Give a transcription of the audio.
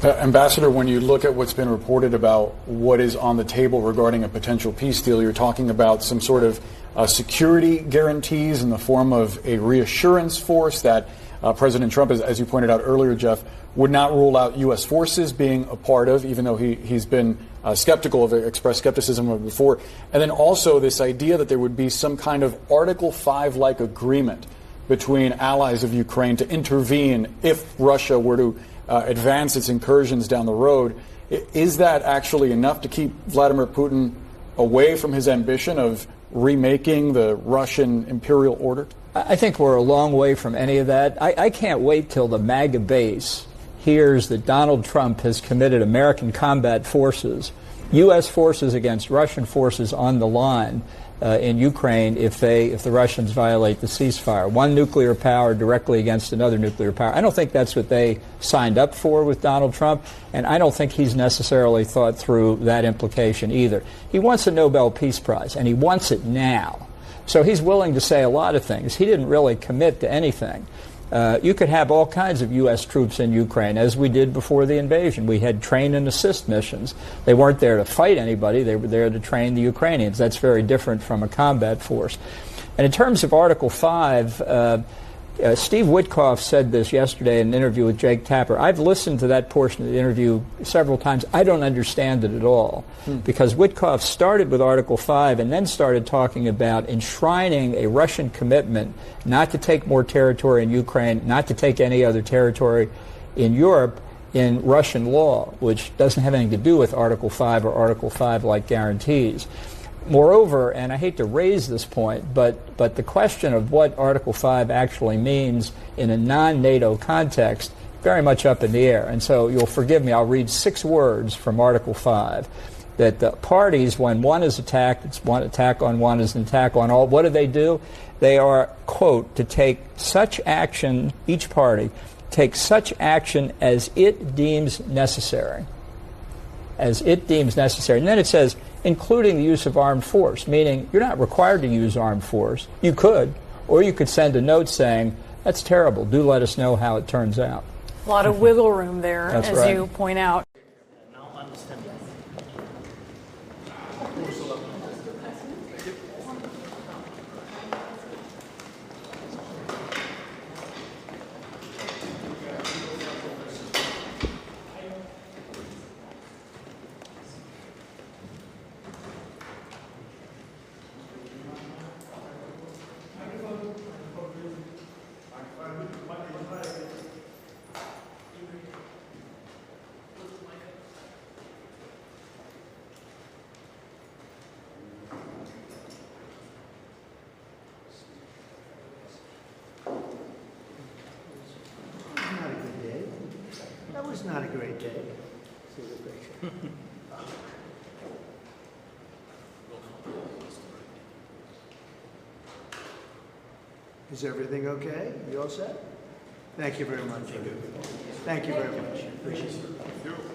Ambassador, when you look at what's been reported about what is on the table regarding a potential peace deal, you're talking about some sort of security guarantees in the form of a reassurance force that President Trump, as you pointed out earlier, Jeff, would not rule out U.S. forces being a part of, even though he's been skeptical of it, expressed skepticism of it before. And then also this idea that there would be some kind of Article 5-like agreement between allies of Ukraine to intervene if Russia were to advance its incursions down the road. Is that actually enough to keep Vladimir Putin away from his ambition of remaking the Russian imperial order? I think we're a long way from any of that. I can't wait till the MAGA base hears that Donald Trump has committed American combat forces, U.S. forces against Russian forces on the line in Ukraine if the Russians violate the ceasefire. One nuclear power directly against another nuclear power. I don't think that's what they signed up for with Donald Trump, and I don't think he's necessarily thought through that implication either. He wants a Nobel Peace Prize, and he wants it now. So he's willing to say a lot of things. He didn't really commit to anything. You could have all kinds of U.S. troops in Ukraine, as we did before the invasion. We had train and assist missions. They weren't there to fight anybody. They were there to train the Ukrainians. That's very different from a combat force. And in terms of Article 5, Steve Witkoff said this yesterday in an interview with Jake Tapper. I've listened to that portion of the interview several times. I don't understand it at all, because Witkoff started with Article 5 and then started talking about enshrining a Russian commitment not to take more territory in Ukraine, not to take any other territory in Europe in Russian law, which doesn't have anything to do with Article 5 or Article 5-like guarantees. Moreover, and I hate to raise this point, but the question of what Article 5 actually means in a non-NATO context, very much up in the air. And so you'll forgive me, I'll read 6 words from Article 5. That the parties, when one is attacked, it's one attack on one is an attack on all. What do? They are, quote, to take such action, each party, take such action as it deems necessary. As it deems necessary. And then it says, including the use of armed force, meaning you're not required to use armed force. You could, or you could send a note saying, that's terrible, do let us know how it turns out. A lot of wiggle room there, That's as right. you point out. That was not a great day. Is everything okay? You all set? Thank you very much. Thank you very much. Appreciate it.